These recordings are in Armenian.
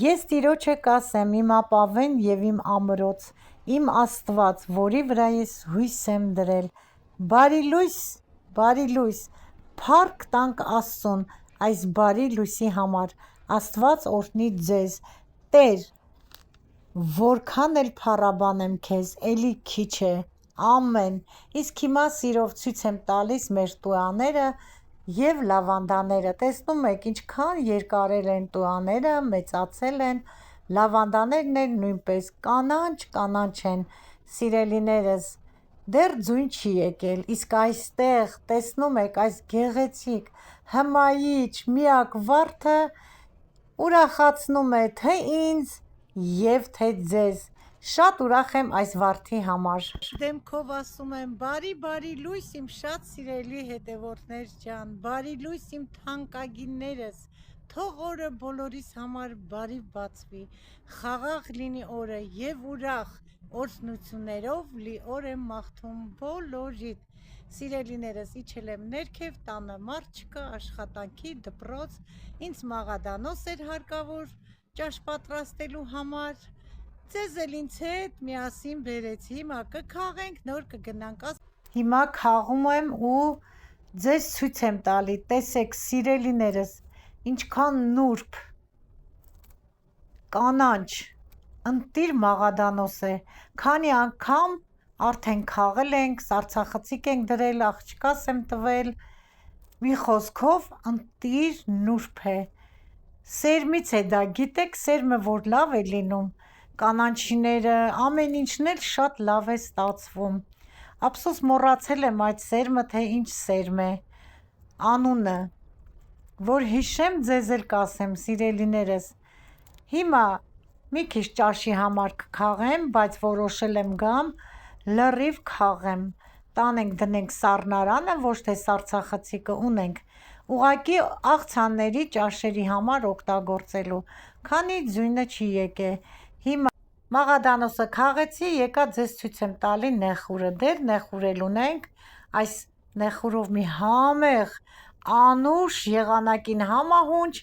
Ես տիրոջը կասեմ իմ ապավեն և իմ ամրոց, իմ Աստված, որի վրա ես հույս եմ դրել: Բարի լույս, փառք տանք Աստծուն այս բարի լույսի համար: Աստված օրհնի ձեզ: Տեր, որքան էլ փառաբանեմ քեզ, էլի քիչ է: Ամեն: Իսկ հիմա սիրով ցույց եմ տալիս մեր տուաները և լավանդաները: Տեսնում եք ինչքան երկարել են տուաները, մեծացել են: Լավանդաներն էլ նույնպես: Կանաչ են, սիրելիներս, դեռ ձյուն չի եկել: Իսկ այստեղ, տեսնու՞մ եք այս գեղեցիկ, հմայիչ, միակ վարդը ուրախացնում է թե ինձ և թե ձեզ: Շատ ուրախ եմ այս վարդի համար: Դեմքով ասում եմ բարի լույս իմ շատ սիրելի հետևորդներ ջան, բարի լույս իմ թանկագիններս: Թող օրը բոլորիս համար բարի բացվի, խաղաղ լինի օրը և ուրախ օրհնություններով լի օր եմ մաղթում բոլորիդ: Սիրելիներս, իջել եմ ներքև, տանը մարդ չկա, աշխատանքի, դպրոց, ինձ մաղադանոս էր հարկավոր ճաշ պատրաստելու համար: Ձեզ էլ ինձ հետ միասին բերեցի: Հիմա կքաղենք, նոր կգնանք: Հիմա քաղում եմ ու ձեզ ցույց եմ տալի: Տեսեք սիրելիներս, ինչքան նուրբ, կանաչ, ընտիր մաղադանոս է: Քանի անգամ արդեն քաղել ենք, սառցախցիկ ենք դրել, աղջկաս եմ տվել: Մի խոսքով ընտիր նուրբ է: Սերմից է դա, գիտեք սերմը որ լավ է լինում, կանաչիները, ամեն ինչն էլ շատ լավ է ստացվում: Ափսոս մոռացել եմ այդ սերմը թե ինչ սերմ է, անունը, որ հիշեմ ձեզ էլ կասեմ: Սիրելիներս, հիմա մի քիչ ճաշի համար կքաղեմ, բայց որոշել եմ գամ լրիվ քաղեմ: Տանենք դնենք սառնարանը, ոչ թե սառցախցիկը ունենք, ուղղակի աղցանների, ճաշերի համար օգտագործելու, քանի ձյունը չի եկել: Հիմա մաղադանոսը քաղեցի, եկա ձեզ ցույց եմ տալի նեխուրը: Դեռ նեխուր էլ ունենք: Այս նեխուրով մի համեղ, անուշ, եղանակին համահունչ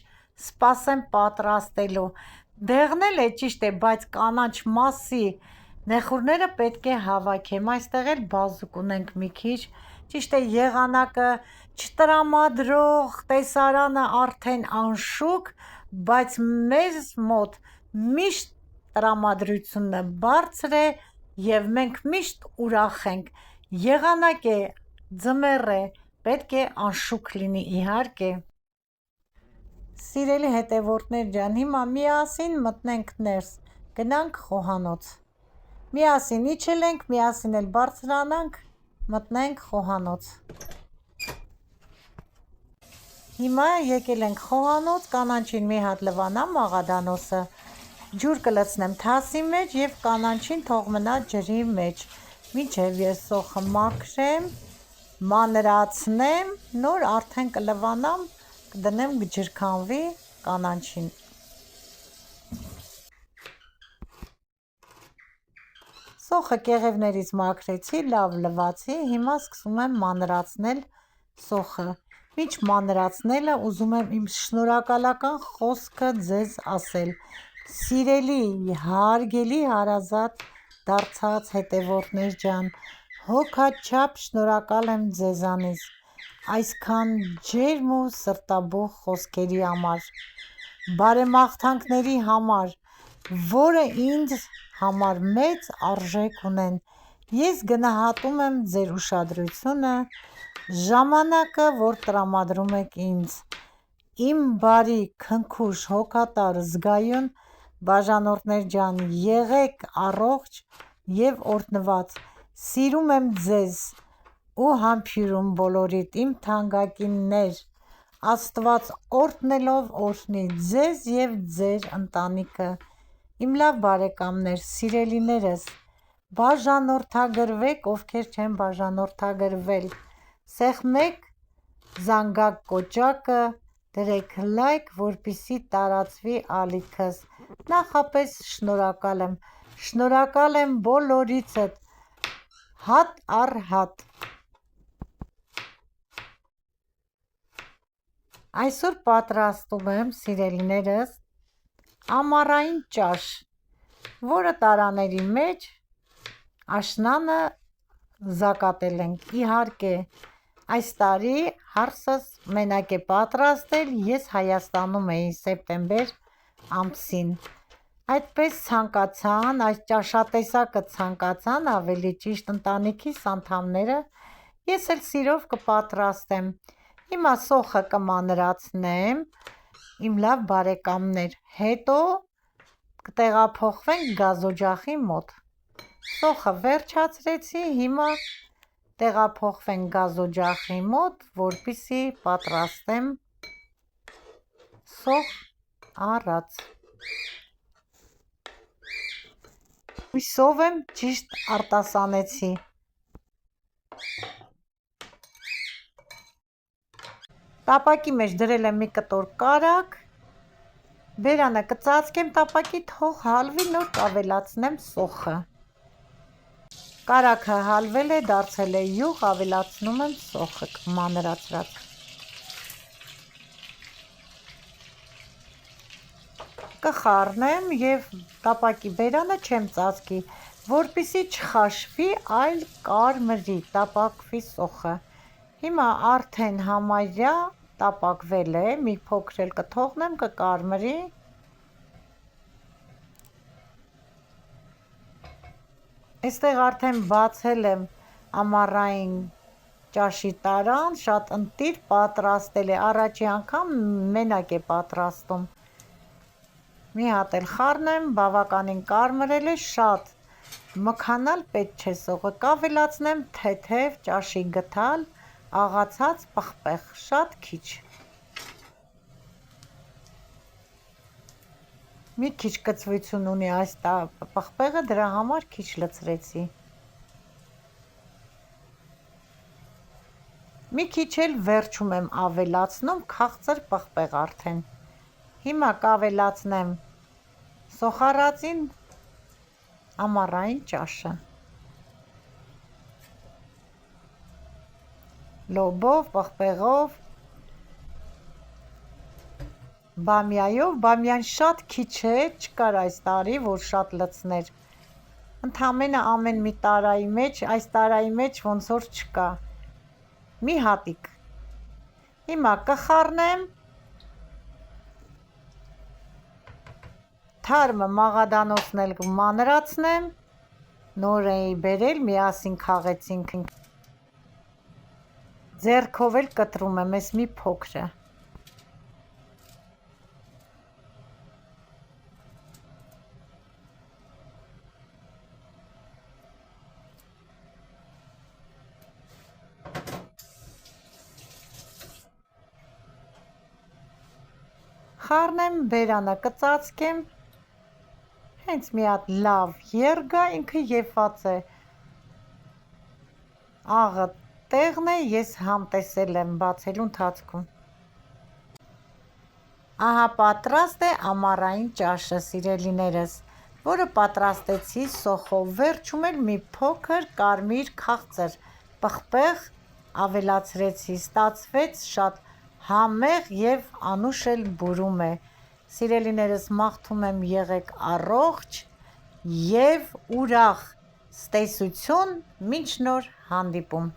սպասեմ պատրաստելու: Դեղնել է, ճիշտ է, բայց կանաչ մասի նեխուրները պետք է հավաքեմ: Այստեղ էլ բազուկ ունենք մի քիչ: Ճիշտ է, եղանակը չտրամադրող, տեսարանը արդեն անշուք, բայց մեզ մոտ միշտ տրամադրությունը բարձր է և մենք միշտ ուրախ ենք: Եղանակ է, ձմեռ է, պետք է անշուք լինի իհարկե: Սիրելի հետևորդներ ջան, հիմա միասին մտնենք ներս, գնանք խոհանոց: Միասին իջել ենք, միասին էլ բարձրանանք, մտնենք խոհանոց: Հիմա եկել ենք խոհանոց, կանաչին մի հատ լվանամ մաղադանոսը, ջուր կլցնեմ թասի մեջ և կանաչին թող մնա ջրի մեջ, մինչև ես սոխը մաքրեմ, մանրացնեմ, նոր արդեն կլվանամ, կդնեմ կջրքանվի կանաչին: Սոխը կեղևներից մաքրեցի, լավ լվացի, հիմա սկսում եմ մանրացնել սոխը: Մինչ մանրացնելը ուզում եմ իմ շնորհակալական խոսքը ձեզ ասել: Սիրելի, հարգելի հարազատ դարձած հետևորդներ ջան, հոգաչափ շնորհակալ եմ ձեզանից այսքան ջերմ ու սրտաբուխ խոսքերի համար, բարեմաղթանքների համար, որը ինձ համար մեծ արժեք ունեն: Ես գնահատում եմ ձեր ուշադրությունը, ժամանակը, որ տրամադրում եք ինձ: Իմ բարի, քնքուշ, հոգատար, զգայուն բաժանորդներ ջան, եղեք առողջ և օրհնված: Սիրում եմ ձեզ ու համբուրում բոլորիդ իմ թանկագիններ: Աստված օրհնելով օրհնի ձեզ և ձեր ընտանիքը: Իմ լավ բարեկամներ, սիրելիներս, բաժանորդագրվեք, ովքեր չեն բաժանորդագրվել, սեղմեք զանգակ կոճակը, դրեք լայք, որպեսզի տարածվի ալիքս: Նախապես շնորհակալ եմ բոլորիցդ, հատ առ հատ: Այսօր պատրաստում եմ, սիրելիներս, ամառային ճաշ, որը տարաների մեջ աշնանը զակատել ենք։ Իհարկե, այս տարի հարսս մենակ է պատրաստել, ես Հայաստանում էի սեպտեմբեր ամսին։ Այդպես ցանկացան, այս ճաշատեսակը ցանկացան, ավելի ճիշտ ընտանիքիս անդամները, ես էլ սիրով կպատրաստեմ։ Հիմա սոխը կմանրացնեմ, իմ լավ բարեկամներ, հետո կտեղափոխվենք գազօջախի մոտ։ Սոխը վերջացրեցի, հիմա տեղափոխվենք գազօջախի մոտ, որպեսզի պատրաստեմ սոխ առած։ Հույսով եմ ճիշտ արտասանեցի։ Տապակի մեջ դրել եմ մի կտոր կարագ, բերանը կծածկեմ տապակի, թող հալվի, նոր կավելացնեմ սոխը։ Կարագը հալվել է, դարձել է յուղ, ավելացնում եմ սոխը մանրացրած։ Կխառնեմ և տապակի բերանը չեմ ծածկի, որպեսզի չխաշվի, այլ կարմրի, տապակվի սոխը։ Հիմա արդեն համարյա տապակվել է, մի փոքր էլ կթողնեմ, կկարմրի։ Այստեղ արդեն բացել եմ ամառային ճաշի տարան, շատ ընտիր պատրաստել է, առաջի անգամ մենակ է պատրաստում։ Մի հատ էլ խառնեմ, բավականին կարմրել է, շատ մքանալ պետք չէ սոխը, կավելացնեմ թեթև ճաշի գդալ, աղացած պղպեղ, շատ քիչ։ Մի քիչ կծվություն ունի այս պղպեղը, դրա համար քիչ լցրեցի։ Մի քիչ էլ վերջում եմ ավելացնում, քաղցր պղպեղ արդեն։ Հիմա կավելացնեմ սոխառածին ամառային ճաշը։ Լոբով, պղպեղով, բամյայով, բամյան շատ քիչ է, չկար այս տարի, որ շատ լցներ։ Ընդամենը ամեն մի տարայի մեջ, այս տարայի մեջ ոնց որ չկա։ Մի հատիկ։ Հիմա կխառնեմ, թարմը մաղադանոցն էլ կմանրացնեմ, նոր էի բերել, միասին քաղեցինք։ Ձեռքով էլ կտրում եմ, էս մի փոքրը։ Խառնեմ, բերանը կծածկեմ, հենց մի հատ լավ երգա, ինքը եփած է, աղը տեղն է, ես համտեսել եմ բացելու ընթացքում։ Ահա պատրաստ է ամառային ճաշը, սիրելիներս, որը պատրաստեցի սոխով, վերջում էլ մի փոքր կարմիր քաղցր պղպեղ ավելացրեցի, ստացվեց շատ համեղ և անուշ էլ բուրում է։ Սիրելիներս, մաղթում եմ եղեք առողջ և ուրախ, ստեսություն, մինչ նոր հանդիպում։